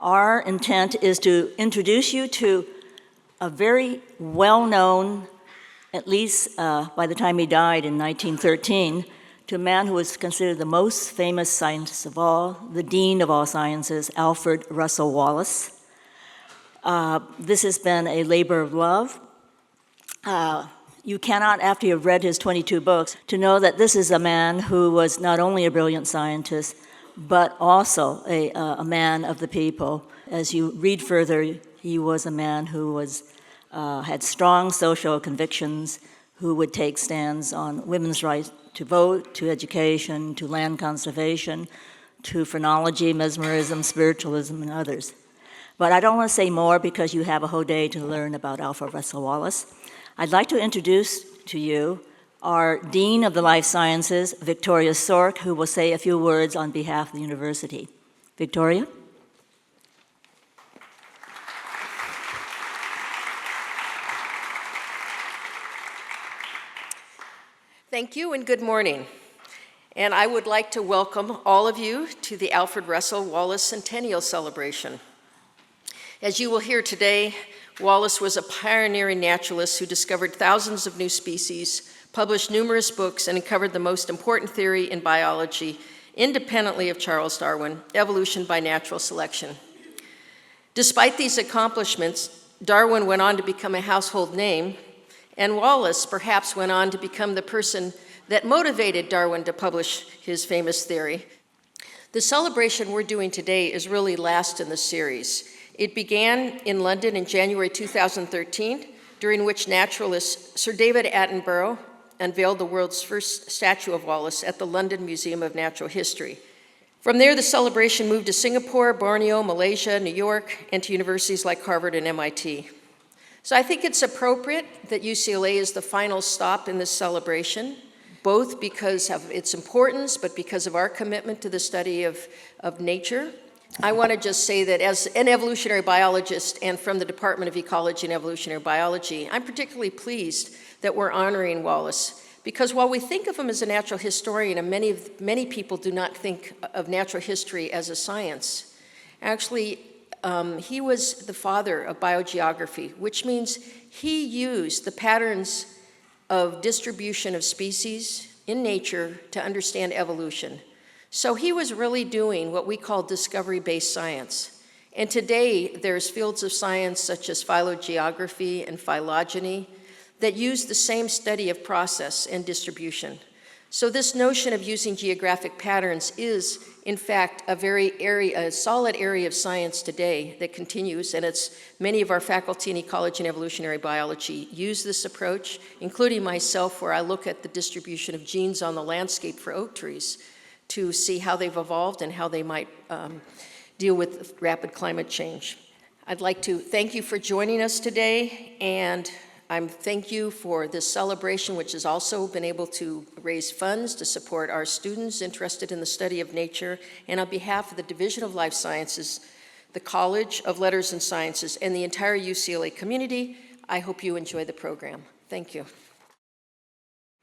Our intent is to introduce you to a very well-known, at least by the time he died in 1913, to a man who was considered the most famous scientist of all, the dean of all sciences, Alfred Russel Wallace. This has been a labor of love. You cannot, after you've read his 22 books, to know that this is a man who was not only a brilliant scientist, but also a man of the people. As you read further, he was a man who had strong social convictions, who would take stands on women's right to vote, to education, to land conservation, to phrenology, mesmerism, spiritualism, and others. But I don't want to say more because you have a whole day to learn about Alfred Russel Wallace. I'd like to introduce to you our Dean of the Life Sciences, Victoria Sork, who will say a few words on behalf of the university. Victoria? Thank you and good morning. And I would like to welcome all of you to the Alfred Russel Wallace Centennial celebration. As you will hear today, Wallace was a pioneering naturalist who discovered thousands of new species, published numerous books, and uncovered the most important theory in biology, independently of Charles Darwin, evolution by natural selection. Despite these accomplishments, Darwin went on to become a household name, and Wallace perhaps went on to become the person that motivated Darwin to publish his famous theory. The celebration we're doing today is really last in the series. It began in London in January 2013, during which naturalist Sir David Attenborough unveiled the world's first statue of Wallace at the London Museum of Natural History. From there, the celebration moved to Singapore, Borneo, Malaysia, New York, and to universities like Harvard and MIT. So I think it's appropriate that UCLA is the final stop in this celebration, both because of its importance, but because of our commitment to the study of nature. I want to just say that as an evolutionary biologist and from the Department of Ecology and Evolutionary Biology, I'm particularly pleased that we're honoring Wallace, because while we think of him as a natural historian, and many people do not think of natural history as a science, actually, he was the father of biogeography, which means he used the patterns of distribution of species in nature to understand evolution. So he was really doing what we call discovery-based science. And today, there's fields of science such as phylogeography and phylogeny that use the same study of process and distribution. So this notion of using geographic patterns is, in fact, a solid area of science today that continues, and many of our faculty in ecology and evolutionary biology use this approach, including myself, where I look at the distribution of genes on the landscape for oak trees to see how they've evolved and how they might deal with rapid climate change. I'd like to thank you for joining us today, and I thank you for this celebration, which has also been able to raise funds to support our students interested in the study of nature. And on behalf of the Division of Life Sciences, the College of Letters and Sciences, and the entire UCLA community, I hope you enjoy the program. Thank you.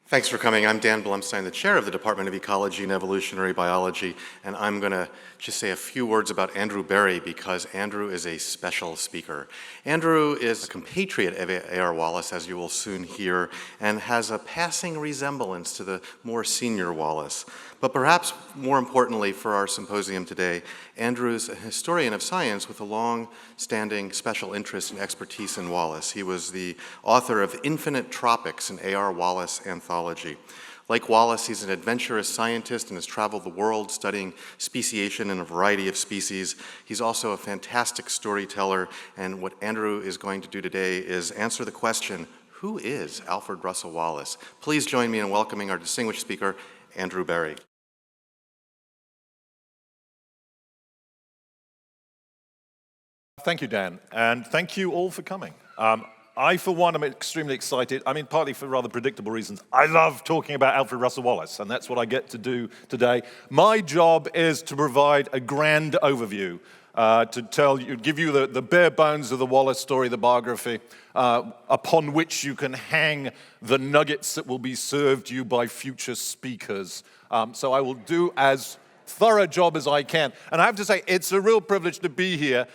Thanks for coming. I'm Dan Blumstein, the chair of the Department of Ecology and Evolutionary Biology, and I'm going to just say a few words about Andrew Berry because Andrew is a special speaker. Andrew is a compatriot of A.R. Wallace, as you will soon hear, and has a passing resemblance to the more senior Wallace. But perhaps more importantly for our symposium today, Andrew is a historian of science with a long-standing special interest and expertise in Wallace. He was the author of Infinite Tropics, an A.R. Wallace anthology. Like Wallace, he's an adventurous scientist and has traveled the world studying speciation in a variety of species. He's also a fantastic storyteller, and what Andrew is going to do today is answer the question, who is Alfred Russel Wallace? Please join me in welcoming our distinguished speaker, Andrew Berry. Thank you, Dan, and thank you all for coming. I, for one, am extremely excited. I mean, partly for rather predictable reasons. I love talking about Alfred Russel Wallace, and that's what I get to do today. My job is to provide a grand overview, to give you the bare bones of the Wallace story, the biography, upon which you can hang the nuggets that will be served you by future speakers. So I will do as thorough job as I can. And I have to say, it's a real privilege to be here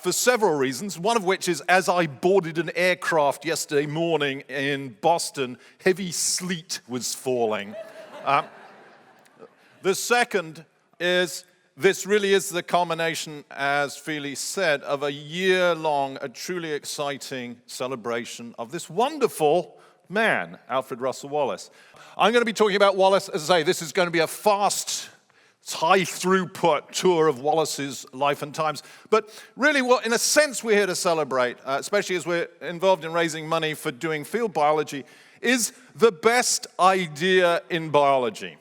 for several reasons, one of which is as I boarded an aircraft yesterday morning in Boston, heavy sleet was falling. The second is this really is the culmination, as Feely said, of a year-long, a truly exciting celebration of this wonderful man, Alfred Russel Wallace. I'm going to be talking about Wallace. As I say, this is going to be a fast, high-throughput tour of Wallace's life and times. But really, what, in a sense, we're here to celebrate, especially as we're involved in raising money for doing field biology, is the best idea in biology.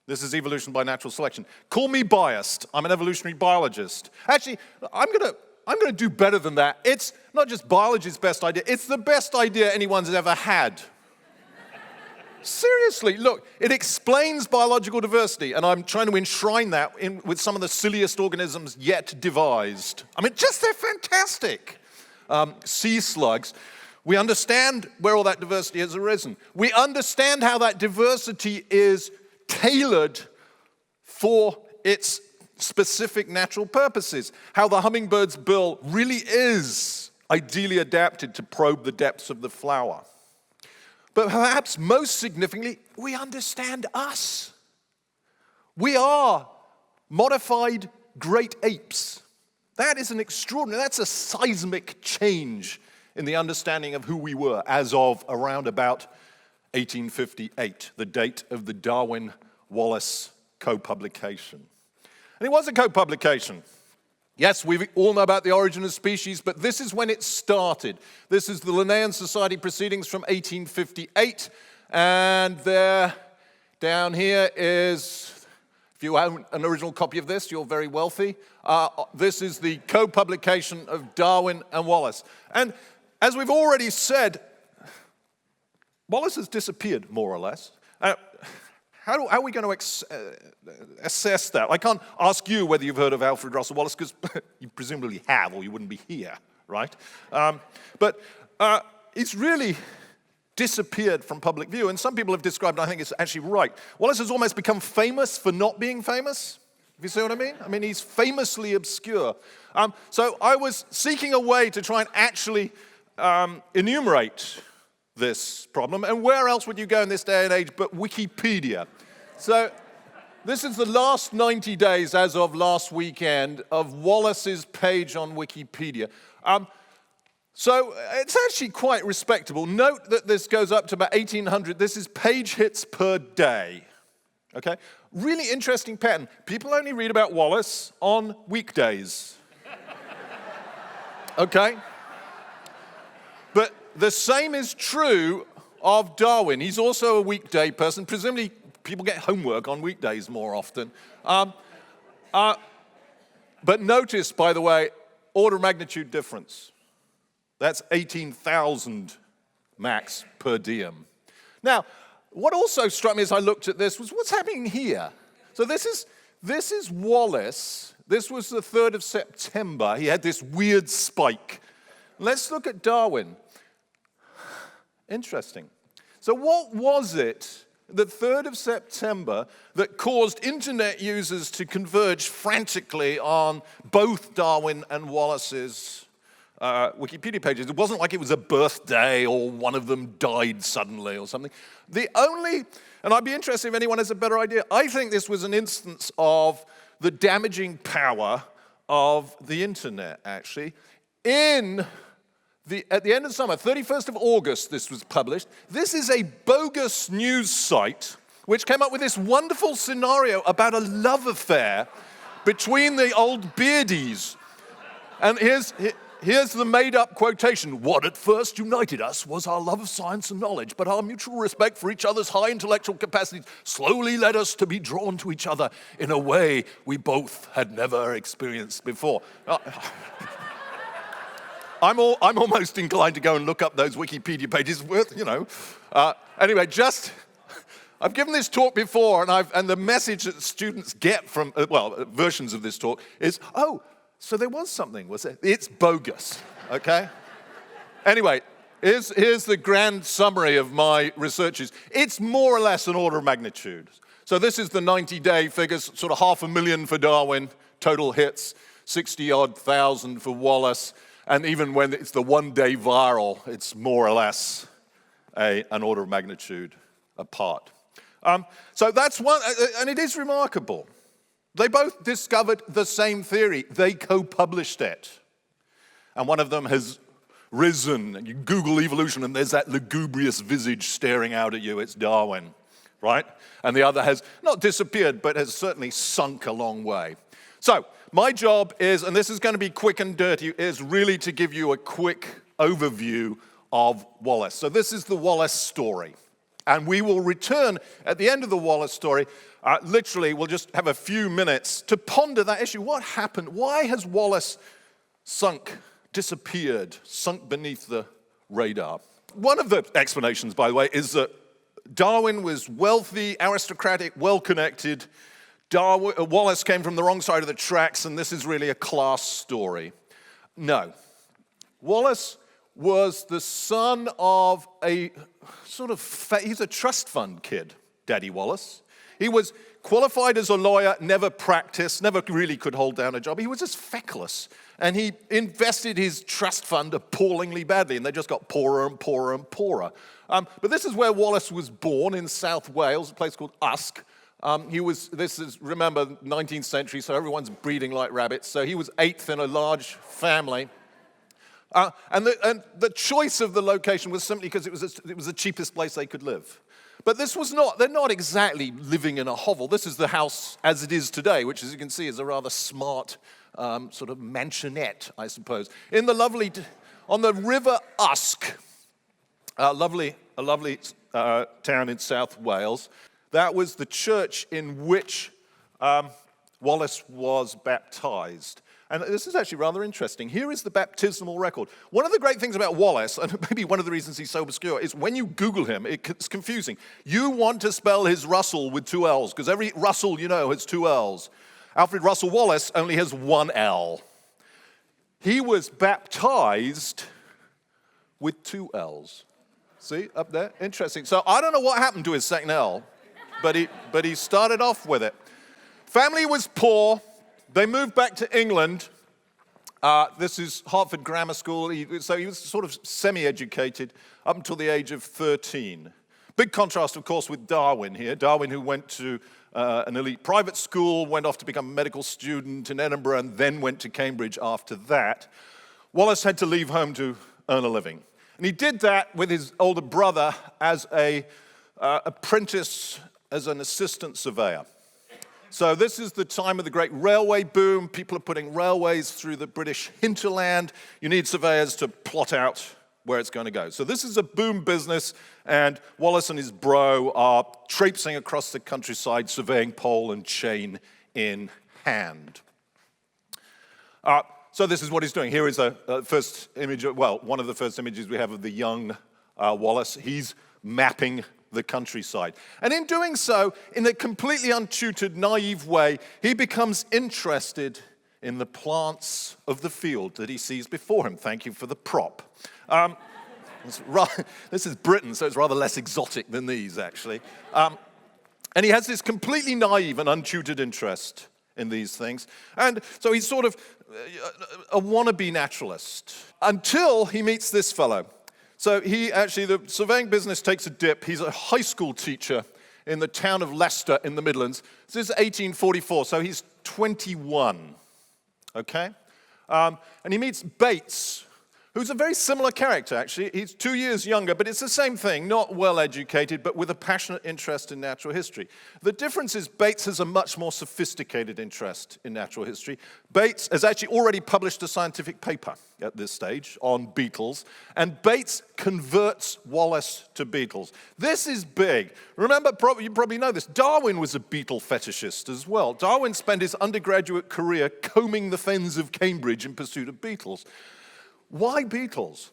This is evolution by natural selection. Call me biased. I'm an evolutionary biologist. Actually, I'm going to do better than that. It's not just biology's best idea, it's the best idea anyone's ever had. Seriously, look, it explains biological diversity, and I'm trying to enshrine that with some of the silliest organisms yet devised. I mean, just they're fantastic. Sea slugs. We understand where all that diversity has arisen. We understand how that diversity is tailored for its specific natural purposes. How the hummingbird's bill really is ideally adapted to probe the depths of the flower. But perhaps most significantly, we understand us. We are modified great apes. That is an extraordinary, that's a seismic change in the understanding of who we were as of around about 1858, the date of the Darwin-Wallace co-publication. And it was a co-publication. Yes, we all know about the origin of species, but this is when it started. This is the Linnaean Society Proceedings from 1858, and there, down here is, if you own an original copy of this, you're very wealthy. This is the co-publication of Darwin and Wallace. And as we've already said, Wallace has disappeared, more or less. How are we going to assess that? I can't ask you whether you've heard of Alfred Russel Wallace, because you presumably have, or you wouldn't be here, right? But it's really disappeared from public view, and some people have described, and I think it's actually right, Wallace has almost become famous for not being famous, if you see what I mean? I mean, he's famously obscure. So I was seeking a way to try and actually enumerate this problem. And where else would you go in this day and age but Wikipedia? So this is the last 90 days as of last weekend of Wallace's page on Wikipedia. So it's actually quite respectable. Note that this goes up to about 1,800. This is page hits per day. Okay? Really interesting pattern. People only read about Wallace on weekdays. Okay? But the same is true of Darwin. He's also a weekday person. Presumably, people get homework on weekdays more often. But notice, by the way, order of magnitude difference. That's 18,000 max per diem. Now, what also struck me as I looked at this was what's happening here. So this is Wallace. This was the 3rd of September. He had this weird spike. Let's look at Darwin. Interesting. So what was it, the 3rd of September, that caused internet users to converge frantically on both Darwin and Wallace's Wikipedia pages? It wasn't like it was a birthday or one of them died suddenly or something. The only, and I'd be interested if anyone has a better idea, I think this was an instance of the damaging power of the internet, actually. At the end of the summer, 31st of August, this was published. This is a bogus news site which came up with this wonderful scenario about a love affair between the old beardies. And here's the made-up quotation. What at first united us was our love of science and knowledge, but our mutual respect for each other's high intellectual capacities slowly led us to be drawn to each other in a way we both had never experienced before. I'm almost inclined to go and look up those Wikipedia pages. Anyway, I've given this talk before, and the message that students get from, versions of this talk is, so there was something, was it? It's bogus, okay? Anyway, here's the grand summary of my researches. It's more or less an order of magnitude. So this is the 90-day figures, sort of 500,000 for Darwin, total hits, 60-odd thousand for Wallace, and even when it's the one-day viral, it's more or less an order of magnitude apart. So that's one, and it is remarkable. They both discovered the same theory. They co-published it. And one of them has risen. And you Google evolution, and there's that lugubrious visage staring out at you. It's Darwin, right? And the other has not disappeared, but has certainly sunk a long way. So my job is, and this is going to be quick and dirty, is really to give you a quick overview of Wallace. So this is the Wallace story. And we will return at the end of the Wallace story. Literally, we'll just have a few minutes to ponder that issue. What happened? Why has Wallace sunk, disappeared, sunk beneath the radar? One of the explanations, by the way, is that Darwin was wealthy, aristocratic, well-connected. Wallace came from the wrong side of the tracks, and this is really a class story. No. Wallace was the son of a sort of, he's a trust fund kid, Daddy Wallace. He was qualified as a lawyer, never practiced, never really could hold down a job. He was just feckless. And he invested his trust fund appallingly badly, and they just got poorer and poorer and poorer. But this is where Wallace was born, in South Wales, a place called Usk. Remember, 19th century, so everyone's breeding like rabbits. So he was 8th in a large family. And the choice of the location was simply because it was the cheapest place they could live. But they're not exactly living in a hovel. This is the house as it is today, which, as you can see, is a rather smart sort of mansionette, I suppose. On the River Usk, a lovely town in South Wales, that was the church in which Wallace was baptized. And this is actually rather interesting. Here is the baptismal record. One of the great things about Wallace, and maybe one of the reasons he's so obscure, is when you Google him, it's confusing. You want to spell his Russell with 2 L's, because every Russell you know has 2 L's. Alfred Russel Wallace only has 1 L. He was baptized with 2 L's. See, up there? Interesting. So I don't know what happened to his second L, but he started off with it. Family was poor. They moved back to England. This is Hartford Grammar School. So he was sort of semi-educated up until the age of 13. Big contrast, of course, with Darwin here. Darwin, who went to an elite private school, went off to become a medical student in Edinburgh, and then went to Cambridge after that. Wallace had to leave home to earn a living. And he did that with his older brother as an apprentice, as an assistant surveyor. So this is the time of the great railway boom. People are putting railways through the British hinterland. You need surveyors to plot out where it's going to go. So this is a boom business, and Wallace and his bro are traipsing across the countryside, surveying pole and chain in hand. So this is what he's doing. Here is a first image, one of the first images we have of the young Wallace. He's mapping the countryside. And in doing so, in a completely untutored, naive way, he becomes interested in the plants of the field that he sees before him. Thank you for the prop. This is Britain, so it's rather less exotic than these, actually. And he has this completely naive and untutored interest in these things. And so he's sort of a wannabe naturalist until he meets this fellow. So the surveying business takes a dip. He's a high school teacher in the town of Leicester in the Midlands. This is 1844, so he's 21, okay? And he meets Bates, who's a very similar character, actually. He's 2 years younger, but it's the same thing, not well-educated, but with a passionate interest in natural history. The difference is Bates has a much more sophisticated interest in natural history. Bates has actually already published a scientific paper at this stage on beetles, and Bates converts Wallace to beetles. This is big. Remember, you probably know this, Darwin was a beetle fetishist as well. Darwin spent his undergraduate career combing the fens of Cambridge in pursuit of beetles. Why beetles?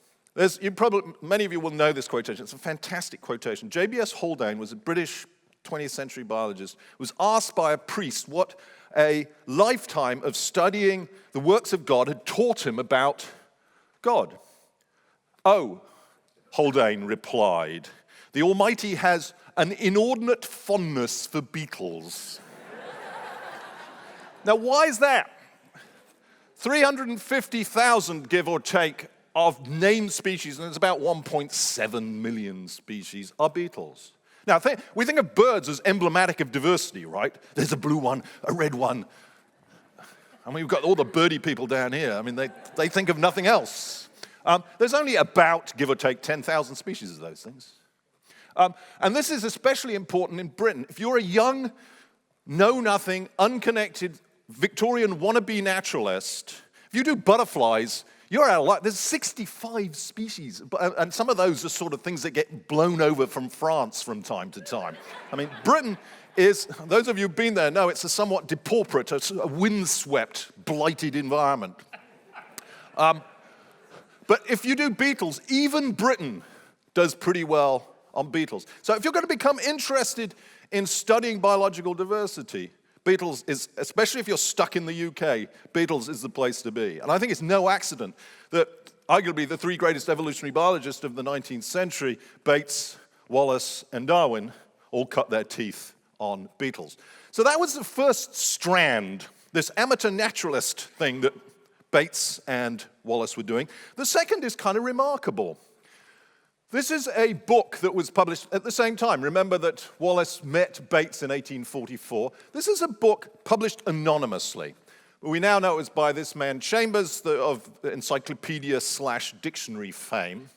Many of you will know this quotation. It's a fantastic quotation. J.B.S. Haldane was a British 20th century biologist, was asked by a priest what a lifetime of studying the works of God had taught him about God. Oh, Haldane replied, The Almighty has an inordinate fondness for beetles. Now, why is that? 350,000, give or take, of named species, and it's about 1.7 million species, are beetles. Now, we think of birds as emblematic of diversity, right? There's a blue one, a red one. I mean, we've got all the birdie people down here. I mean, they think of nothing else. There's only about, give or take, 10,000 species of those things. And this is especially important in Britain. If you're a young, know-nothing, unconnected, Victorian wannabe naturalist, if you do butterflies, you're out of luck. There's 65 species, and some of those are sort of things that get blown over from France from time to time. I mean, Britain is, those of you who've been there know it's a somewhat depauperate, a windswept, blighted environment. But if you do beetles, even Britain does pretty well on beetles. So if you're going to become interested in studying biological diversity, beetles is, especially if you're stuck in the UK, beetles is the place to be. And I think it's no accident that arguably the three greatest evolutionary biologists of the 19th century, Bates, Wallace, and Darwin, all cut their teeth on beetles. So that was the first strand, this amateur naturalist thing that Bates and Wallace were doing. The second is kind of remarkable. This is a book that was published at the same time. Remember that Wallace met Bates in 1844. This is a book published anonymously. We now know it was by this man Chambers of encyclopedia/dictionary fame.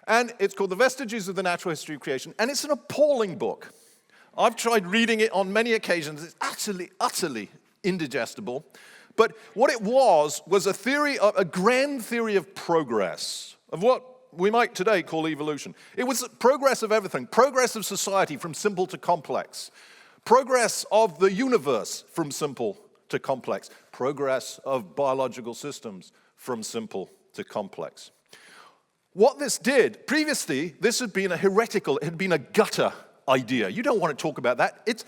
And it's called The Vestiges of the Natural History of Creation. And it's an appalling book. I've tried reading it on many occasions. It's utterly indigestible. But what it was a theory, a grand theory of progress, of what we might today call evolution. It was progress of everything, progress of society from simple to complex, progress of the universe from simple to complex, progress of biological systems from simple to complex. What this did, previously, this had been a heretical, it had been a gutter idea. You don't want to talk about that.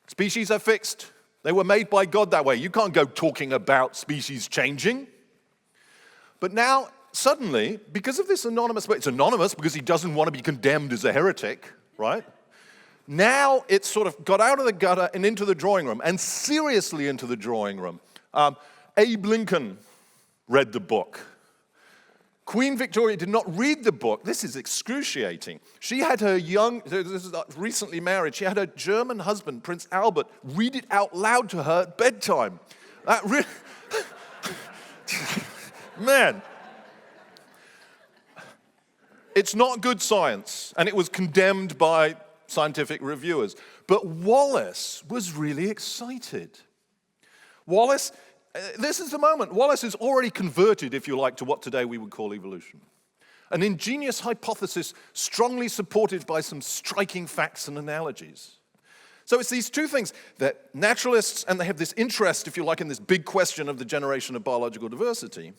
Species are fixed. They were made by God that way. You can't go talking about species changing. But now, suddenly, because of this anonymous, it's anonymous because he doesn't want to be condemned as a heretic, right? Now it's sort of got out of the gutter and into the drawing room, and seriously into the drawing room. Abe Lincoln read the book. Queen Victoria did not read the book. This is excruciating. She had her recently married, she had her German husband, Prince Albert, read it out loud to her at bedtime. Man. It's not good science, and it was condemned by scientific reviewers. But Wallace was really excited. Wallace, this is the moment. Wallace is already converted, if you like, to what today we would call evolution. An ingenious hypothesis strongly supported by some striking facts and analogies. So it's these two things, that naturalists, and they have this interest, if you like, in this big question of the generation of biological diversity,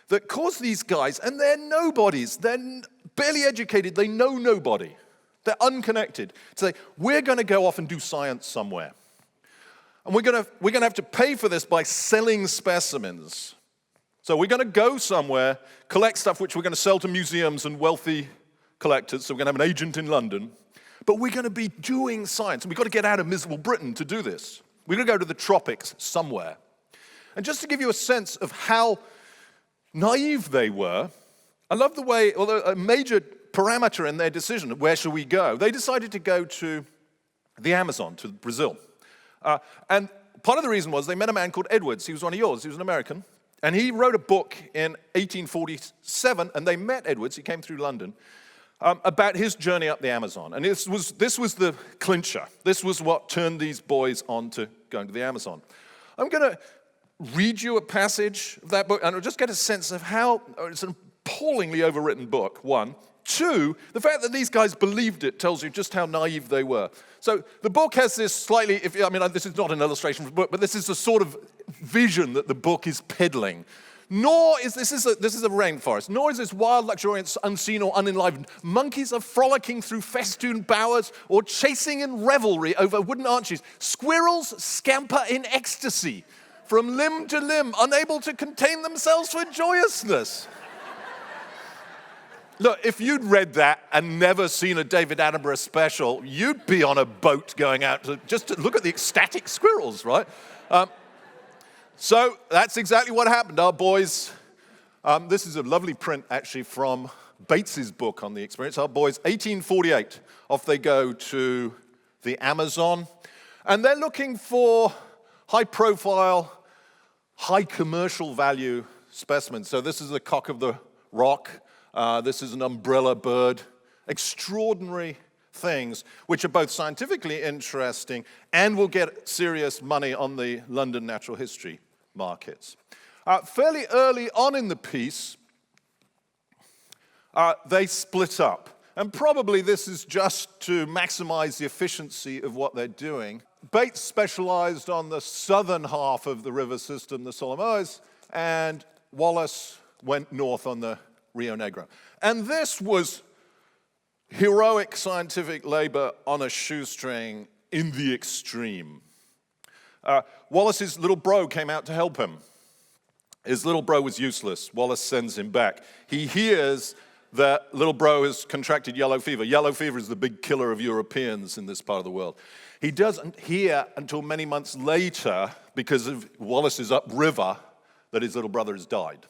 that cause these guys, and they're nobodies, they're barely educated, they know nobody, they're unconnected, to say, we're going to go off and do science somewhere. And we're going to have to pay for this by selling specimens. So we're going to go somewhere, collect stuff which we're going to sell to museums and wealthy collectors, so we're going to have an agent in London, but we're going to be doing science, and we've got to get out of miserable Britain to do this. We're going to go to the tropics somewhere. And just to give you a sense of how naive they were, I love the way, although a major parameter in their decision, where shall we go, they decided to go to the Amazon, to Brazil. And part of the reason was they met a man called Edwards. He was one of yours. He was an American. And he wrote a book in 1847, and they met Edwards. He came through London, about his journey up the Amazon. And this was the clincher. This was what turned these boys on to going to the Amazon. I'm going to read you a passage of that book, and just get a sense of how it's an appallingly overwritten book, one. Two, the fact that these guys believed it tells you just how naive they were. So the book has this slightly, this is not an illustration from the book, but this is the sort of vision that the book is peddling. This is a rainforest, nor is this wild, luxuriant, unseen or unenlivened. Monkeys are frolicking through festooned bowers or chasing in revelry over wooden arches. Squirrels scamper in ecstasy from limb to limb, unable to contain themselves for joyousness. Look, if you'd read that and never seen a David Attenborough special, you'd be on a boat going out just to look at the ecstatic squirrels, right? So that's exactly what happened. Our boys, this is a lovely print actually from Bates's book on the experience. Our boys, 1848, off they go to the Amazon, and they're looking for high-profile, high commercial value specimens. So this is the cock of the rock. This is an umbrella bird. Extraordinary things, which are both scientifically interesting and will get serious money on the London natural history markets. Fairly early on in the piece, they split up. And probably this is just to maximize the efficiency of what they're doing. Bates specialized on the southern half of the river system, the Solimoes, and Wallace went north on the Rio Negro. And this was heroic scientific labor on a shoestring in the extreme. Wallace's little bro came out to help him. His little bro was useless. Wallace sends him back. He hears that little bro has contracted yellow fever. Yellow fever is the big killer of Europeans in this part of the world. He doesn't hear until many months later, because of Wallace's upriver, that his little brother has died.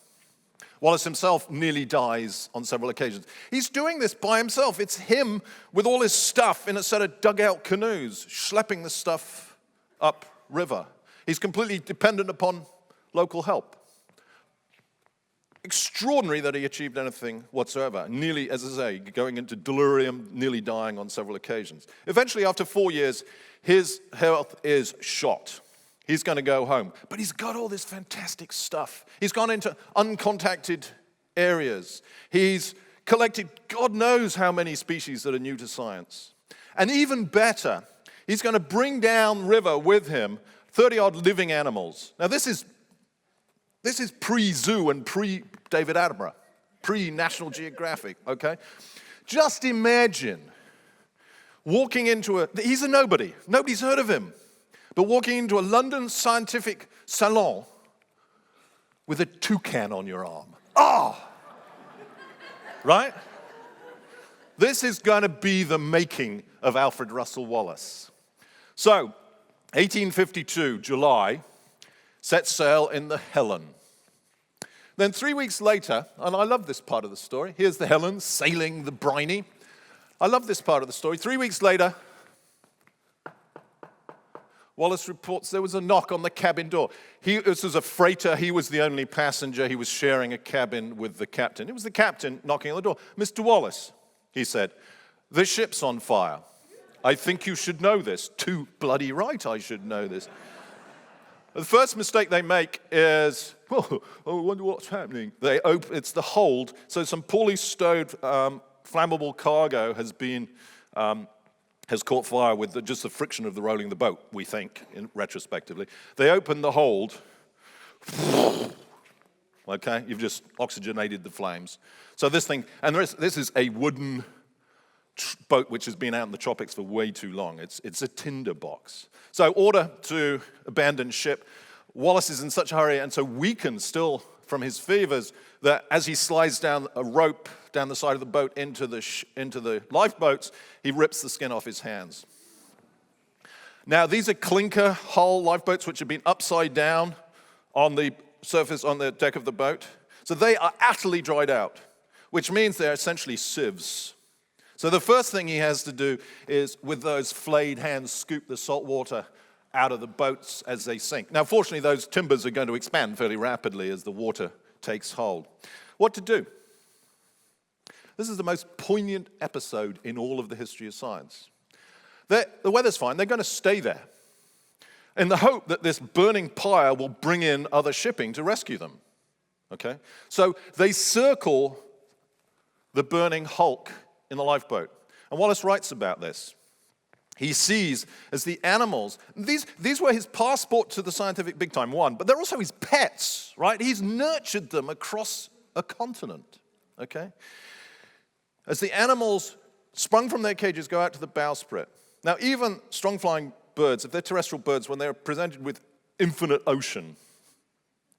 Wallace himself nearly dies on several occasions. He's doing this by himself. It's him with all his stuff in a set of dugout canoes, schlepping the stuff upriver. He's completely dependent upon local help. Extraordinary that he achieved anything whatsoever. Nearly, as I say, going into delirium, nearly dying on several occasions. Eventually, after 4 years, his health is shot. He's going to go home. But he's got all this fantastic stuff. He's gone into uncontacted areas. He's collected God knows how many species that are new to science. And even better, he's going to bring down river with him 30-odd living animals. Now, this is pre-zoo and pre-David Attenborough, pre-National Geographic, okay? Just imagine walking into he's a nobody. Nobody's heard of him. But walking into a London scientific salon with a toucan on your arm. Oh! Right? This is going to be the making of Alfred Russel Wallace. So, 1852, July, set sail in the Helen. Then 3 weeks later, and I love this part of the story, here's the Helen sailing the briny. I love this part of the story. 3 weeks later, Wallace reports there was a knock on the cabin door. This was a freighter. He was the only passenger. He was sharing a cabin with the captain. It was the captain knocking on the door. "Mr. Wallace," he said, "the ship's on fire. I think you should know this." Too bloody right I should know this. The first mistake they make is, I wonder what's happening. It's the hold. So some poorly stowed flammable cargo has caught fire with just the friction of the rolling the boat, we think, retrospectively. They open the hold. Okay, you've just oxygenated the flames. So this thing, and this is a wooden boat which has been out in the tropics for way too long. It's a tinder box. So order to abandon ship. Wallace is in such a hurry and so weakened still from his fevers that as he slides down a rope down the side of the boat into the lifeboats, he rips the skin off his hands. Now, these are clinker hull lifeboats which have been upside down on the surface, on the deck of the boat. So they are utterly dried out, which means they're essentially sieves. So the first thing he has to do is, with those flayed hands, scoop the salt water out of the boats as they sink. Now, fortunately, those timbers are going to expand fairly rapidly as the water takes hold. What to do? This is the most poignant episode in all of the history of science. The weather's fine. They're going to stay there in the hope that this burning pyre will bring in other shipping to rescue them. Okay? So they circle the burning hulk in the lifeboat. And Wallace writes about this. He sees as the animals, these were his passport to the scientific big time, one, but they're also his pets, right? He's nurtured them across a continent, okay? As the animals sprung from their cages go out to the bowsprit. Now, even strong-flying birds, if they're terrestrial birds, when they're presented with infinite ocean,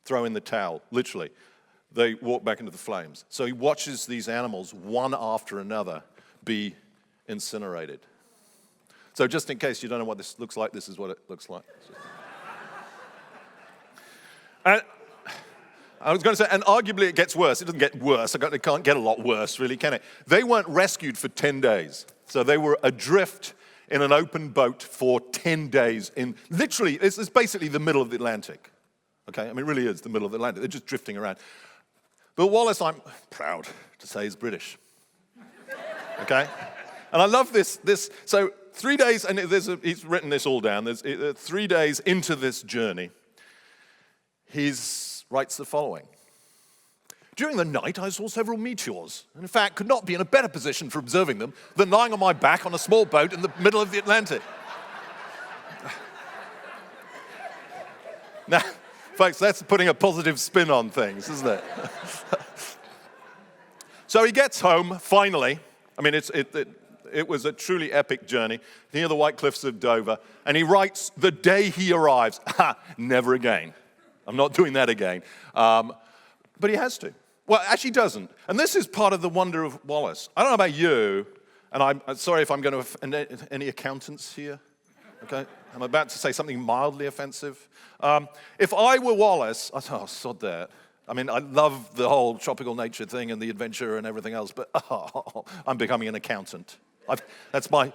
throw in the towel, literally. they walk back into the flames. So he watches these animals, one after another, be incinerated. So just in case you don't know what this looks like, this is what it looks like. And I was going to say, and arguably it gets worse. It doesn't get worse. It can't get a lot worse, really, can it? They weren't rescued for 10 days. So they were adrift in an open boat for 10 days in, literally, it's basically the middle of the Atlantic. Okay, I mean, it really is the middle of the Atlantic. They're just drifting around. But Wallace, I'm proud to say, is British. Okay? And I love this. So 3 days, and he's written this all down. There's 3 days into this journey, he writes the following. During the night, I saw several meteors, and in fact, could not be in a better position for observing them than lying on my back on a small boat in the middle of the Atlantic. Now, folks, that's putting a positive spin on things, isn't it? So he gets home, finally. I mean, it was a truly epic journey, near the White Cliffs of Dover, and he writes the day he arrives, never again. I'm not doing that again. But he has to. Well, actually doesn't. And this is part of the wonder of Wallace. I don't know about you, and I'm sorry if I'm going to offend any accountants here. Okay? I'm about to say something mildly offensive. If I were Wallace, I'd say, oh, sod that. I mean, I love the whole tropical nature thing and the adventure and everything else, but I'm becoming an accountant. That's my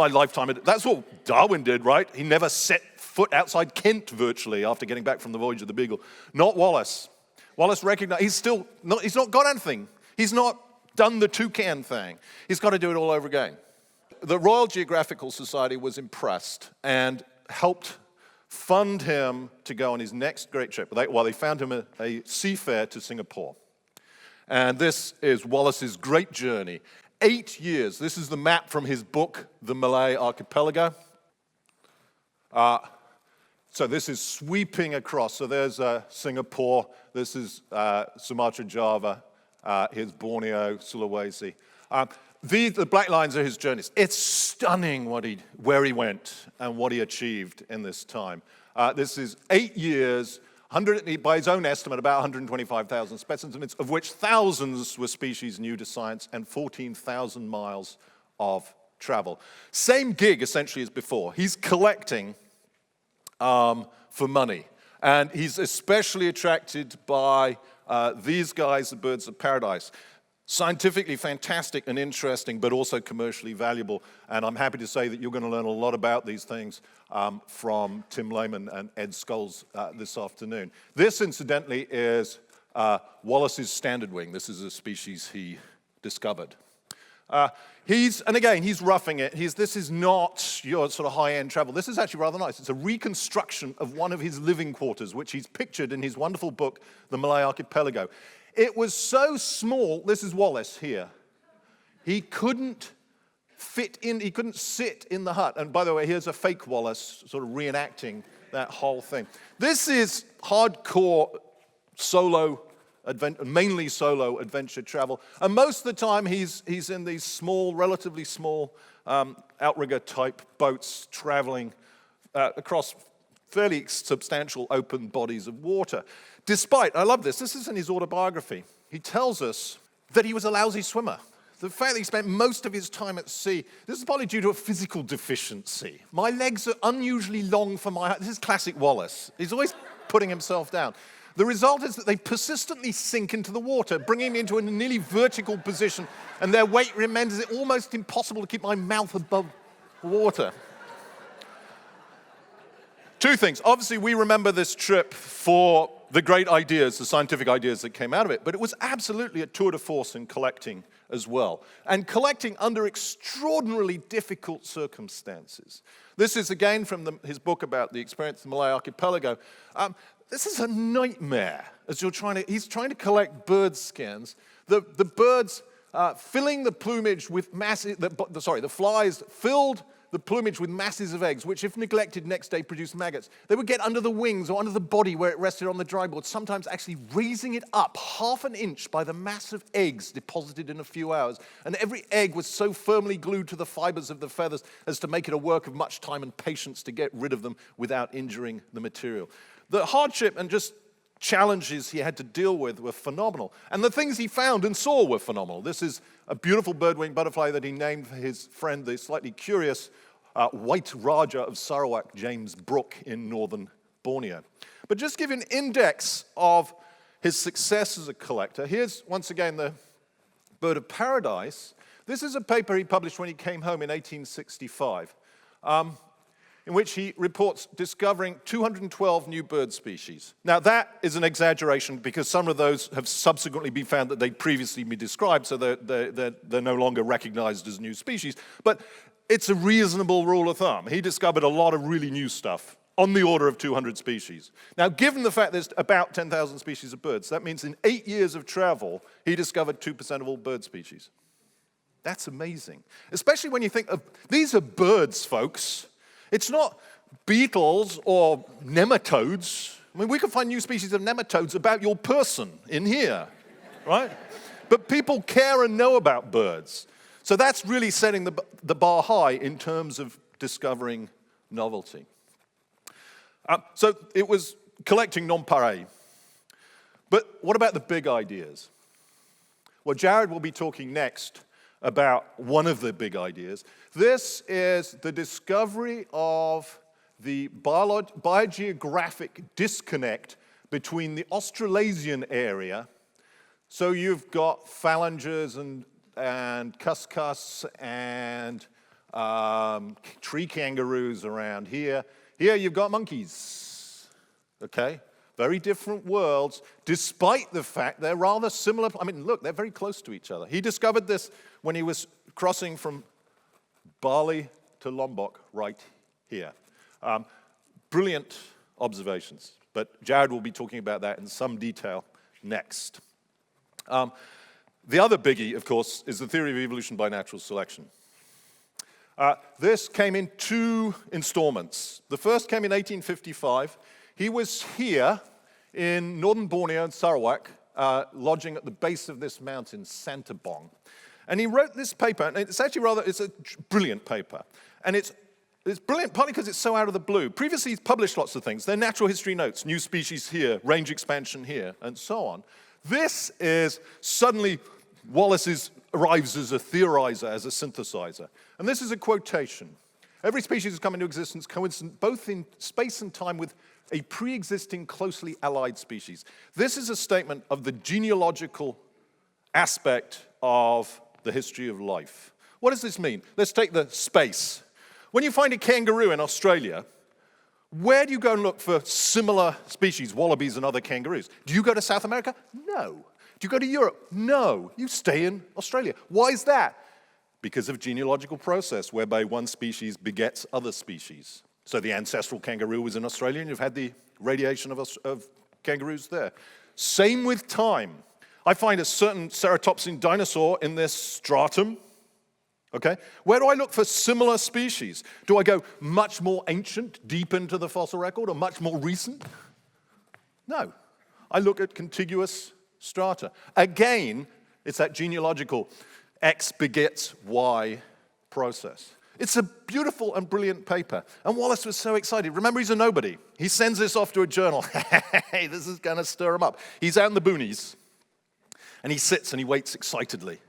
lifetime. That's what Darwin did, right? He never set foot outside Kent virtually after getting back from the voyage of the Beagle. Not Wallace. Wallace recognized he's not got anything. He's not done the toucan thing. He's got to do it all over again. The Royal Geographical Society was impressed and helped fund him to go on his next great trip. They found him a seafare to Singapore. And this is Wallace's great journey. 8 years. This is the map from his book, The Malay Archipelago. So this is sweeping across. So there's Singapore. This is Sumatra, Java. Here's Borneo, Sulawesi. The black lines are his journeys. It's stunning where he went and what he achieved in this time. This is 8 years, by his own estimate, about 125,000 specimens, of which thousands were species new to science, and 14,000 miles of travel. Same gig, essentially, as before. He's collecting for money. And he's especially attracted by these guys, the birds of paradise. Scientifically fantastic and interesting, but also commercially valuable. And I'm happy to say that you're going to learn a lot about these things from Tim Lehman and Ed Scholes this afternoon. This, incidentally, is Wallace's standard wing. This is a species he discovered. He's roughing it. This is not your sort of high-end travel. This is actually rather nice. It's a reconstruction of one of his living quarters, which he's pictured in his wonderful book, The Malay Archipelago. It was so small, this is Wallace here, he couldn't sit in the hut. And by the way, here's a fake Wallace sort of reenacting that whole thing. This is hardcore mainly solo adventure travel. And most of the time he's in these small, relatively small outrigger-type boats traveling across fairly substantial open bodies of water. Despite, I love this is in his autobiography, he tells us that he was a lousy swimmer. The fact that he spent most of his time at sea, this is partly due to a physical deficiency. My legs are unusually long for my height. This is classic Wallace. He's always putting himself down. The result is that they persistently sink into the water, bringing me into a nearly vertical position, and their weight renders it almost impossible to keep my mouth above water. Two things. Obviously, we remember this trip for the great ideas, the scientific ideas that came out of it, but it was absolutely a tour de force in collecting as well, and collecting under extraordinarily difficult circumstances. This is again from his book about the experience of the Malay Archipelago. This is a nightmare as he's trying to collect bird skins. The birds filling the plumage with the flies filled the plumage with masses of eggs, which if neglected next day produce maggots. They would get under the wings or under the body where it rested on the dry board, sometimes actually raising it up half an inch by the mass of eggs deposited in a few hours. And every egg was so firmly glued to the fibers of the feathers as to make it a work of much time and patience to get rid of them without injuring the material. The hardship and just challenges he had to deal with were phenomenal. And the things he found and saw were phenomenal. This is a beautiful bird-winged butterfly that he named for his friend, the slightly curious white Raja of Sarawak, James Brooke, in northern Borneo. But just to give you an index of his success as a collector, here's once again the bird of paradise. This is a paper he published when he came home in 1865, in which he reports discovering 212 new bird species. Now that is an exaggeration because some of those have subsequently been found that they'd previously been described, so they're no longer recognized as new species. But it's a reasonable rule of thumb. He discovered a lot of really new stuff, on the order of 200 species. Now, given the fact there's about 10,000 species of birds, that means in 8 years of travel, he discovered 2% of all bird species. That's amazing. Especially when you think of, these are birds, folks. It's not beetles or nematodes. I mean, we can find new species of nematodes about your person in here, right? But people care and know about birds. So that's really setting the bar high in terms of discovering novelty. So it was collecting nonpareil. But what about the big ideas? Well, Jared will be talking next about one of the big ideas. This is the discovery of the biogeographic disconnect between the Australasian area. So you've got phalangers and cuscus and tree kangaroos around here. Here you've got monkeys, okay? Very different worlds, despite the fact they're rather similar. I mean, look, they're very close to each other. He discovered this when he was crossing from Bali to Lombok right here. Brilliant observations, but Jared will be talking about that in some detail next. The other biggie, of course, is the theory of evolution by natural selection. This came in 2 installments. The first came in 1855. He was here in northern Borneo and Sarawak, lodging at the base of this mountain, Santabong. And he wrote this paper, and it's actually it's a brilliant paper. And it's brilliant partly because it's so out of the blue. Previously, he's published lots of things. They're natural history notes, new species here, range expansion here, and so on. This is suddenly Wallace arrives as a theorizer, as a synthesizer. And this is a quotation. Every species has come into existence coincident both in space and time with a pre-existing closely allied species. This is a statement of the genealogical aspect of the history of life. What does this mean? Let's take the space. When you find a kangaroo in Australia, where do you go and look for similar species, wallabies and other kangaroos? Do you go to South America? No. Do you go to Europe? No. You stay in Australia. Why is that? Because of genealogical process whereby one species begets other species. So the ancestral kangaroo was in Australia, and you've had the radiation of kangaroos there. Same with time. I find a certain ceratopsian dinosaur in this stratum. Okay? Where do I look for similar species? Do I go much more ancient, deep into the fossil record, or much more recent? No. I look at contiguous strata. Again, it's that genealogical X begets Y process. It's a beautiful and brilliant paper. And Wallace was so excited. Remember, he's a nobody. He sends this off to a journal. Hey, this is going to stir him up. He's out in the boonies. And he sits and he waits excitedly.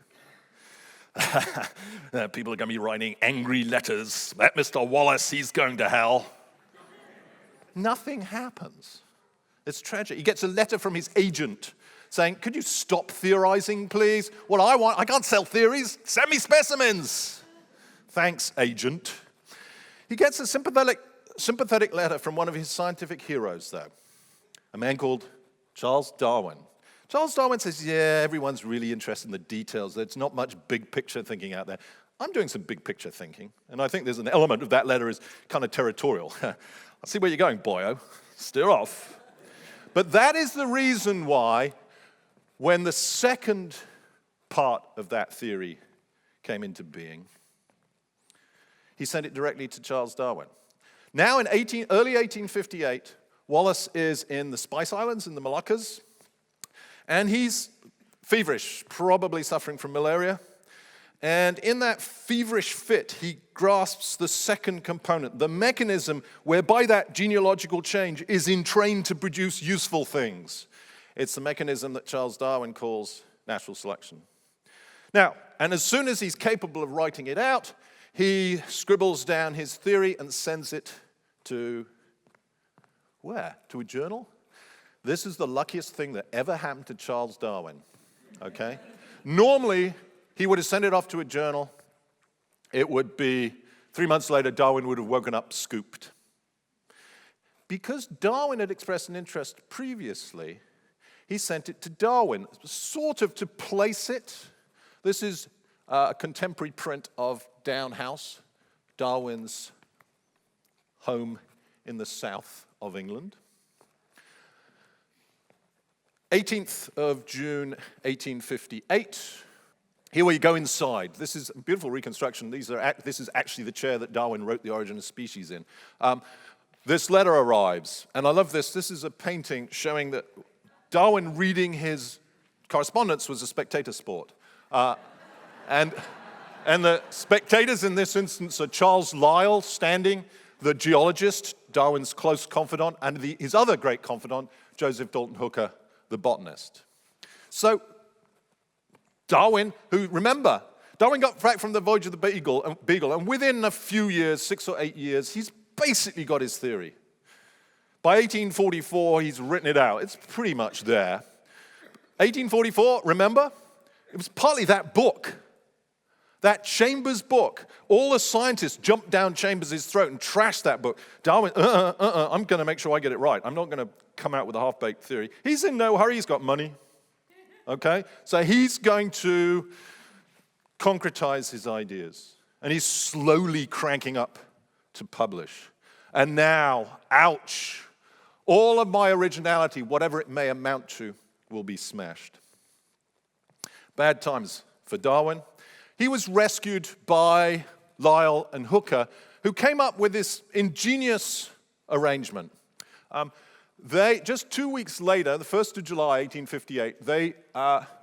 People are going to be writing angry letters. That Mr. Wallace, he's going to hell. Nothing happens. It's tragic. He gets a letter from his agent saying, could you stop theorizing, please? What I can't sell theories. Send me specimens. Thanks, agent. He gets a sympathetic letter from one of his scientific heroes, though, a man called Charles Darwin. Charles Darwin says, yeah, everyone's really interested in the details. There's not much big picture thinking out there. I'm doing some big picture thinking, and I think there's an element of that letter is kind of territorial. I see where you're going, boyo. Steer off. But that is the reason why, when the second part of that theory came into being, he sent it directly to Charles Darwin. Now in early 1858, Wallace is in the Spice Islands in the Moluccas, and he's feverish, probably suffering from malaria. And in that feverish fit, he grasps the second component, the mechanism whereby that genealogical change is entrained to produce useful things. It's the mechanism that Charles Darwin calls natural selection. Now, and as soon as he's capable of writing it out, he scribbles down his theory and sends it to where? To a journal? This is the luckiest thing that ever happened to Charles Darwin, okay? Normally, he would have sent it off to a journal. It would be 3 months later, Darwin would have woken up scooped. Because Darwin had expressed an interest previously, he sent it to Darwin, sort of to place it. This is a contemporary print of Down House, Darwin's home in the south of England. 18th of June, 1858. Here we go inside. This is a beautiful reconstruction. This is actually the chair that Darwin wrote The Origin of Species in. This letter arrives, and I love this. This is a painting showing that Darwin reading his correspondence was a spectator sport. And the spectators in this instance are Charles Lyell standing, the geologist, Darwin's close confidant, and his other great confidant, Joseph Dalton Hooker, the botanist. So Darwin, who, remember, Darwin got back from the voyage of the Beagle, and within a few years, 6 or 8 years, he's basically got his theory. By 1844, he's written it out. It's pretty much there. 1844, remember? It was partly that book, that Chambers book. All the scientists jumped down Chambers' throat and trashed that book. Darwin, I'm going to make sure I get it right. I'm not going to come out with a half-baked theory. He's in no hurry. He's got money. Okay? So he's going to concretize his ideas. And he's slowly cranking up to publish. And now, ouch, all of my originality, whatever it may amount to, will be smashed. Bad times for Darwin. He was rescued by Lyell and Hooker, who came up with this ingenious arrangement. Just 2 weeks later, the 1st of July, 1858, they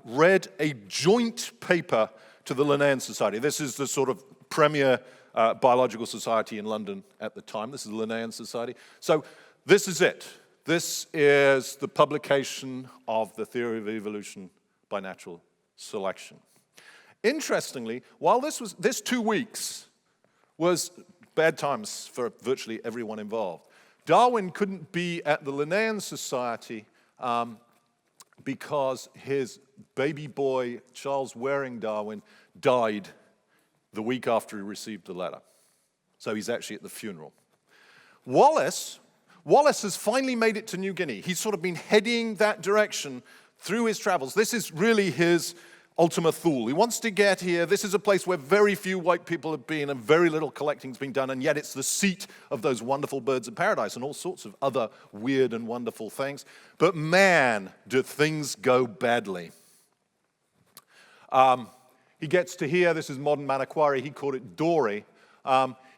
read a joint paper to the Linnean Society. This is the sort of premier biological society in London at the time. This is the Linnean Society. So this is it. This is the publication of the theory of evolution by natural selection. Interestingly, while this 2 weeks was bad times for virtually everyone involved, Darwin couldn't be at the Linnean Society because his baby boy, Charles Waring Darwin, died the week after he received the letter. So he's actually at the funeral. Wallace has finally made it to New Guinea. He's sort of been heading that direction through his travels. This is really his Ultima Thule. He wants to get here. This is a place where very few white people have been and very little collecting's been done, and yet it's the seat of those wonderful birds of paradise and all sorts of other weird and wonderful things. But man, do things go badly. He gets to here. This is modern Manokwari. He called it Dory.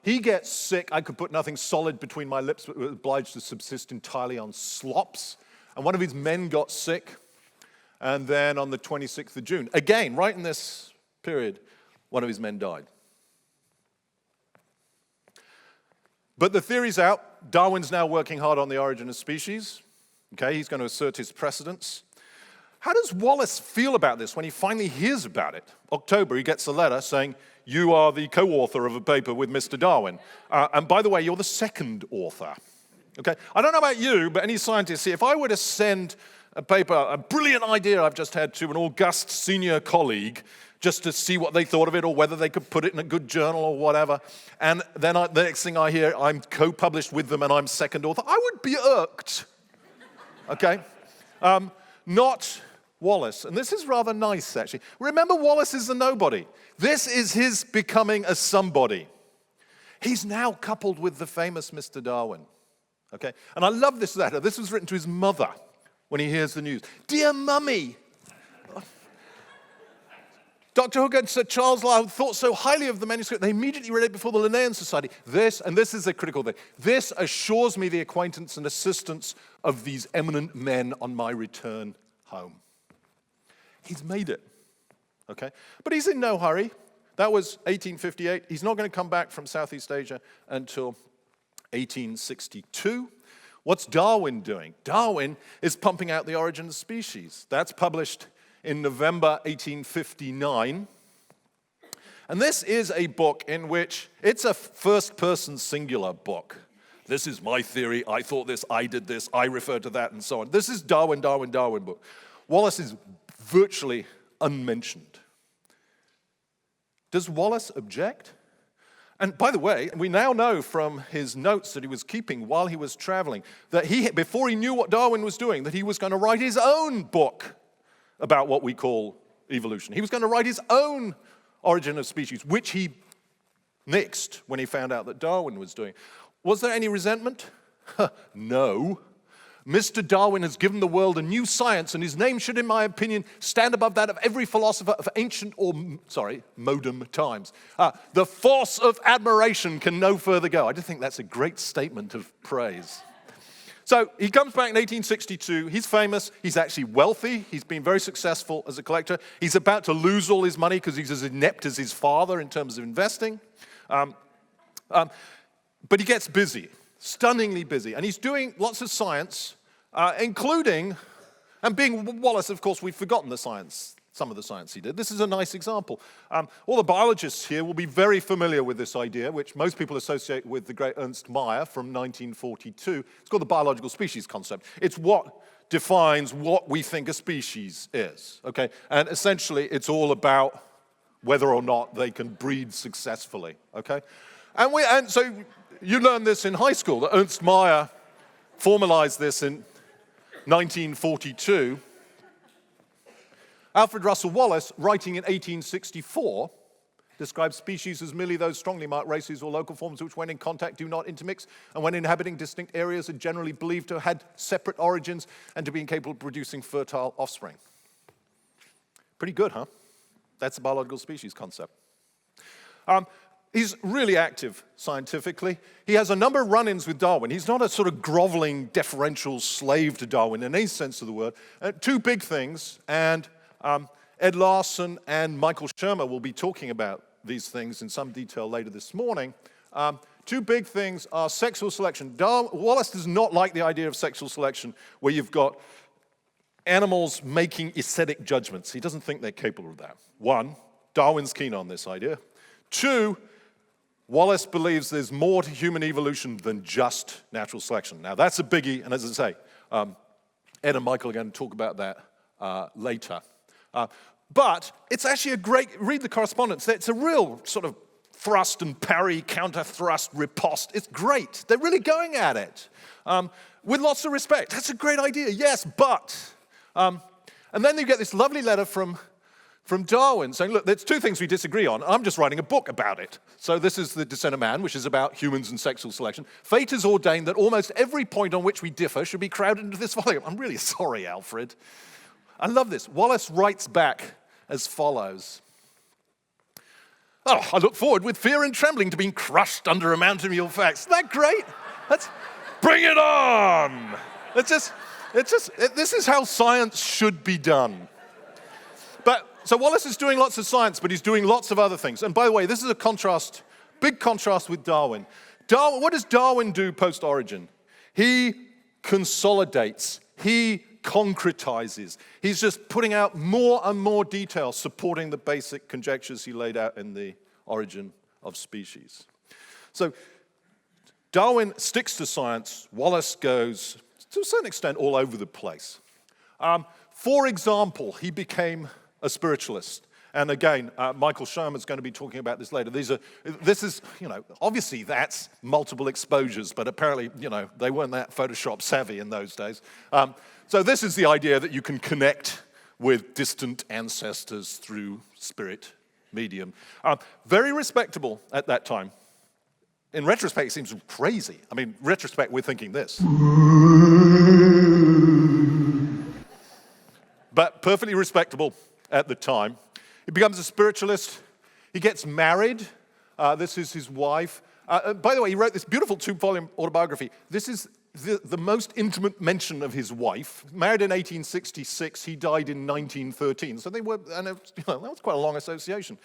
He gets sick. I could put nothing solid between my lips, but was obliged to subsist entirely on slops. And one of his men got sick. And then on the 26th of June, again, right in this period, one of his men died. But the theory's out. Darwin's now working hard on the origin of species. Okay, he's going to assert his precedence. How does Wallace feel about this when he finally hears about it? October, he gets a letter saying, you are the co-author of a paper with Mr. Darwin. And by the way, you're the second author. Okay, I don't know about you, but any scientist here, if I were to send a paper, a brilliant idea I've just had to an august senior colleague, just to see what they thought of it or whether they could put it in a good journal or whatever, and then the next thing I hear, I'm co-published with them and I'm second author, I would be irked. Okay? Not Wallace. And this is rather nice, actually. Remember, Wallace is a nobody. This is his becoming a somebody. He's now coupled with the famous Mr. Darwin. Okay? And I love this letter. This was written to his mother when he hears the news. Dear Mummy, Dr. Hooker and Sir Charles Lyell thought so highly of the manuscript, they immediately read it before the Linnean Society. This is a critical thing, this assures me the acquaintance and assistance of these eminent men on my return home. He's made it, okay? But he's in no hurry. That was 1858. He's not going to come back from Southeast Asia until 1862, What's Darwin doing? Darwin is pumping out The Origin of Species. That's published in November 1859. And this is a book in which it's a first-person singular book. This is my theory, I thought this, I did this, I refer to that, and so on. This is Darwin book. Wallace is virtually unmentioned. Does Wallace object? And by the way, we now know from his notes that he was keeping while he was traveling that before he knew what Darwin was doing, that he was going to write his own book about what we call evolution. He was going to write his own Origin of Species, which he nixed when he found out that Darwin was doing. Was there any resentment? No. Mr. Darwin has given the world a new science, and his name should, in my opinion, stand above that of every philosopher of ancient modern times. The force of admiration can no further go. I just think that's a great statement of praise. So he comes back in 1862. He's famous. He's actually wealthy. He's been very successful as a collector. He's about to lose all his money because he's as inept as his father in terms of investing. But he gets busy, stunningly busy. And he's doing lots of science, including, and being Wallace, of course, we've forgotten the science, some of the science he did. This is a nice example. All the biologists here will be very familiar with this idea, which most people associate with the great Ernst Mayr from 1942. It's called the biological species concept. It's what defines what we think a species is, okay? And essentially, it's all about whether or not they can breed successfully, okay? And so you learned this in high school, that Ernst Mayr formalized this in 1942. Alfred Russel Wallace, writing in 1864, describes species as merely those strongly marked races or local forms which, when in contact, do not intermix, and when inhabiting distinct areas are generally believed to have had separate origins and to be incapable of producing fertile offspring. Pretty good, huh? That's the biological species concept. He's really active scientifically. He has a number of run-ins with Darwin. He's not a sort of groveling, deferential slave to Darwin in any sense of the word. Two big things, and Ed Larson and Michael Shermer will be talking about these things in some detail later this morning. Two big things are sexual selection. Wallace does not like the idea of sexual selection where you've got animals making aesthetic judgments. He doesn't think they're capable of that. One, Darwin's keen on this idea. Two, Wallace believes there's more to human evolution than just natural selection. Now, that's a biggie, and as I say, Ed and Michael are going to talk about that later. But it's actually a great, read the correspondence, it's a real sort of thrust and parry, counter-thrust, riposte. It's great. They're really going at it with lots of respect. That's a great idea, yes, but. And then you get this lovely letter from Darwin saying, look, there's two things we disagree on. I'm just writing a book about it. So this is The Descent of Man, which is about humans and sexual selection. Fate has ordained that almost every point on which we differ should be crowded into this volume. I'm really sorry, Alfred. I love this. Wallace writes back as follows. Oh, I look forward with fear and trembling to being crushed under a mountain of your facts. Isn't that great? Bring it on. This is how science should be done. So Wallace is doing lots of science, but he's doing lots of other things. And by the way, this is a contrast, big contrast with Darwin. What does Darwin do post-Origin? He consolidates, he concretizes. He's just putting out more and more detail supporting the basic conjectures he laid out in The Origin of Species. So Darwin sticks to science. Wallace goes, to a certain extent, all over the place. For example, he became a spiritualist. And again, Michael Shermer's going to be talking about this later. This is, obviously that's multiple exposures, but apparently, they weren't that Photoshop savvy in those days. So this is the idea that you can connect with distant ancestors through spirit medium. Very respectable at that time. In retrospect, it seems crazy. I mean, retrospect, we're thinking this. But perfectly respectable at the time. He becomes a spiritualist. He gets married. This is his wife. By the way, he wrote this beautiful 2-volume autobiography. This is the most intimate mention of his wife. Married in 1866, he died in 1913. So they were, and that was quite a long association.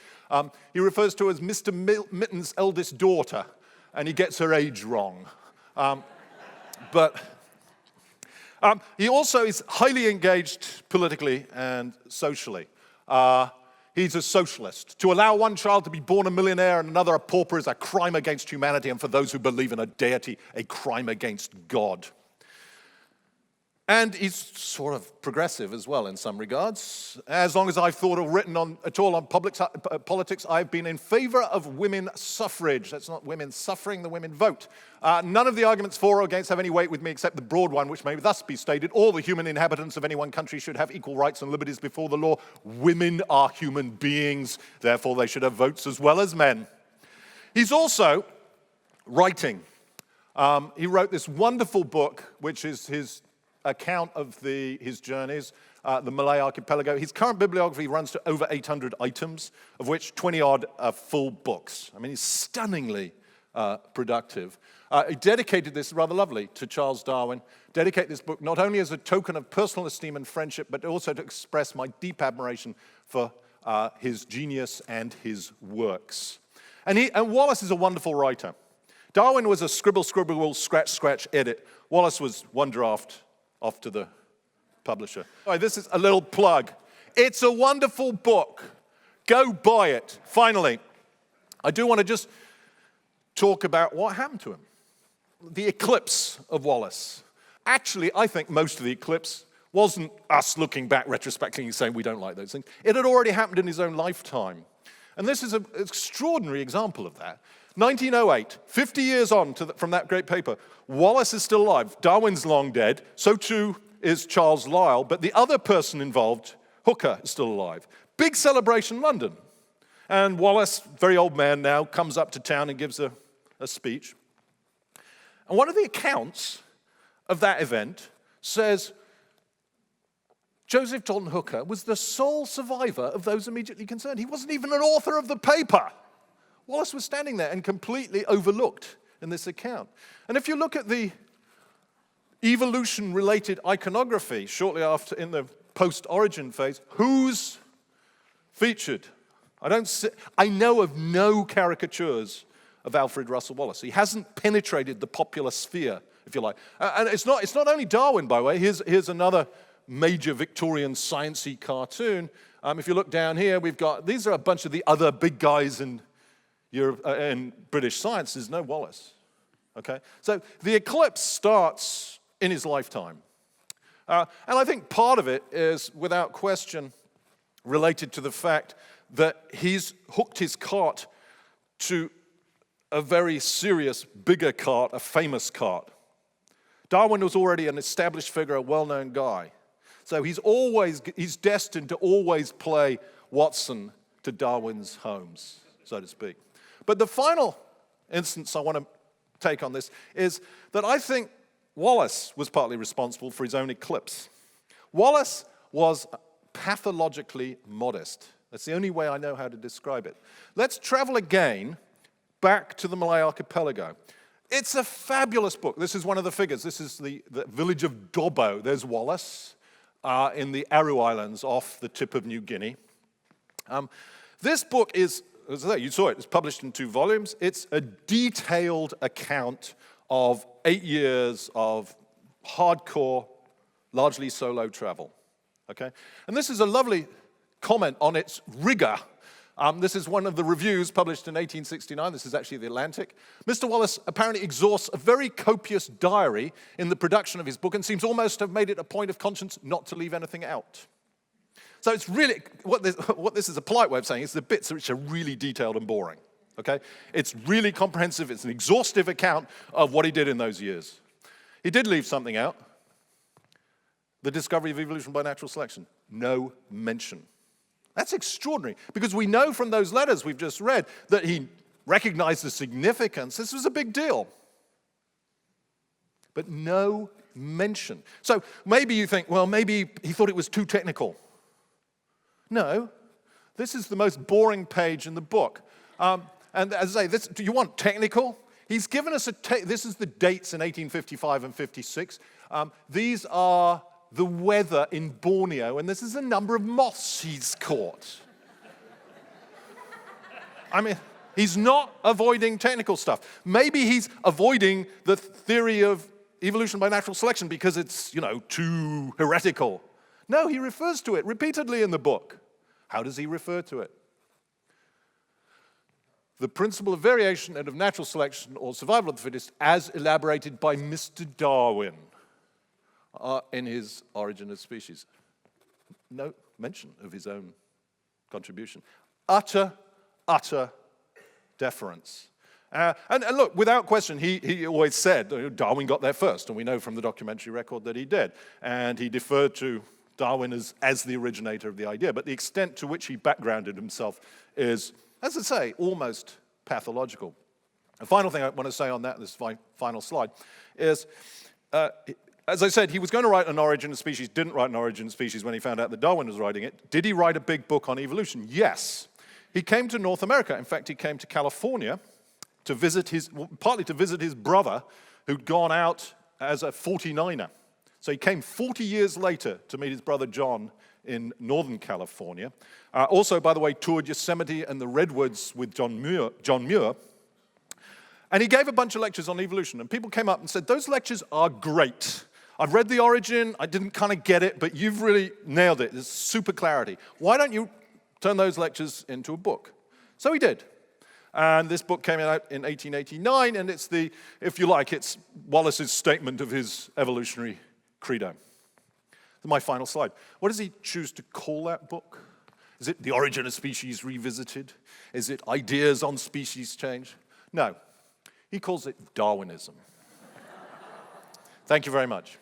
He refers to her as Mr. Mitten's eldest daughter, and he gets her age wrong. But He also is highly engaged politically and socially. He's a socialist. To allow one child to be born a millionaire and another a pauper is a crime against humanity, and for those who believe in a deity, a crime against God. And he's sort of progressive as well in some regards. As long as I've thought or written at all on politics, I've been in favor of women suffrage. That's not women suffering, the women vote. None of the arguments for or against have any weight with me except the broad one, which may thus be stated: all the human inhabitants of any one country should have equal rights and liberties before the law. Women are human beings, therefore they should have votes as well as men. He's also writing. He wrote this wonderful book, which is his account of his journeys, the Malay Archipelago. His current bibliography runs to over 800 items, of which 20-odd are full books. I mean, he's stunningly productive. He dedicated this, rather lovely, to Charles Darwin. Dedicate this book not only as a token of personal esteem and friendship, but also to express my deep admiration for his genius and his works. And Wallace is a wonderful writer. Darwin was a scribble, scratch, scratch, edit. Wallace was one draft off to the publisher. All right, this is a little plug. It's a wonderful book. Go buy it. Finally, I do want to just talk about what happened to him. The Eclipse of Wallace. Actually, I think most of the eclipse wasn't us looking back retrospectively and saying we don't like those things. It had already happened in his own lifetime. And this is an extraordinary example of that. 1908, 50 years on from that great paper, Wallace is still alive. Darwin's long dead, so too is Charles Lyell, but the other person involved, Hooker, is still alive. Big celebration in London. And Wallace, very old man now, comes up to town and gives a speech. And one of the accounts of that event says Joseph John Hooker was the sole survivor of those immediately concerned. He wasn't even an author of the paper. Wallace was standing there and completely overlooked in this account. And if you look at the evolution-related iconography shortly after in the post-origin phase, who's featured? I know of no caricatures of Alfred Russel Wallace. He hasn't penetrated the popular sphere, if you like. And it's not only Darwin, by the way. Here's another major Victorian sciencey cartoon. If you look down here, these are a bunch of the other big guys in British science. There's no Wallace. Okay? So the eclipse starts in his lifetime. And I think part of it is, without question, related to the fact that he's hooked his cart to a very serious, bigger cart, a famous cart. Darwin was already an established figure, a well-known guy. So he's destined to always play Watson to Darwin's Holmes, so to speak. But the final instance I want to take on this is that I think Wallace was partly responsible for his own eclipse. Wallace was pathologically modest. That's the only way I know how to describe it. Let's travel again back to the Malay Archipelago. It's a fabulous book. This is one of the figures. This is the village of Dobbo. There's Wallace in the Aru Islands off the tip of New Guinea. This book is, as I say, you saw it, it's published in 2 volumes. It's a detailed account of 8 years of hardcore, largely solo travel. Okay? And this is a lovely comment on its rigor. This is one of the reviews published in 1869. This is actually the Atlantic. Mr. Wallace apparently exhausts a very copious diary in the production of his book and seems almost to have made it a point of conscience not to leave anything out. So it's really, what this is a polite way of saying is the bits which are really detailed and boring. Okay? It's really comprehensive. It's an exhaustive account of what he did in those years. He did leave something out. The discovery of evolution by natural selection. No mention. That's extraordinary, because we know from those letters we've just read that he recognized the significance. This was a big deal. But no mention. So maybe you think, well, maybe he thought it was too technical. No, this is the most boring page in the book. And as I say, do you want technical? He's given us this is the dates in 1855 and 56. These are the weather in Borneo, and this is a number of moths he's caught. I mean, he's not avoiding technical stuff. Maybe he's avoiding the theory of evolution by natural selection because it's, too heretical. No, he refers to it repeatedly in the book. How does he refer to it? The principle of variation and of natural selection or survival of the fittest as elaborated by Mr. Darwin in his Origin of Species. No mention of his own contribution. Utter deference. And look, without question, he always said Darwin got there first, and we know from the documentary record that he did. And he deferred to Darwin as the originator of the idea. But the extent to which he backgrounded himself is, as I say, almost pathological. The final thing I want to say on that, this final slide, is, as I said, he was going to write an Origin of Species, didn't write an Origin of Species when he found out that Darwin was writing it. Did he write a big book on evolution? Yes. He came to North America. In fact, he came to California to visit partly to visit his brother, who'd gone out as a 49er. So he came 40 years later to meet his brother John in Northern California. Also, by the way, toured Yosemite and the Redwoods with John Muir. And he gave a bunch of lectures on evolution, and people came up and said, those lectures are great. I've read The Origin, I didn't kind of get it, but you've really nailed it. There's super clarity. Why don't you turn those lectures into a book? So he did. And this book came out in 1889, and it's if you like, it's Wallace's statement of his evolutionary credo. My final slide. What does he choose to call that book? Is it The Origin of Species Revisited? Is it Ideas on Species Change? No. He calls it Darwinism. Thank you very much.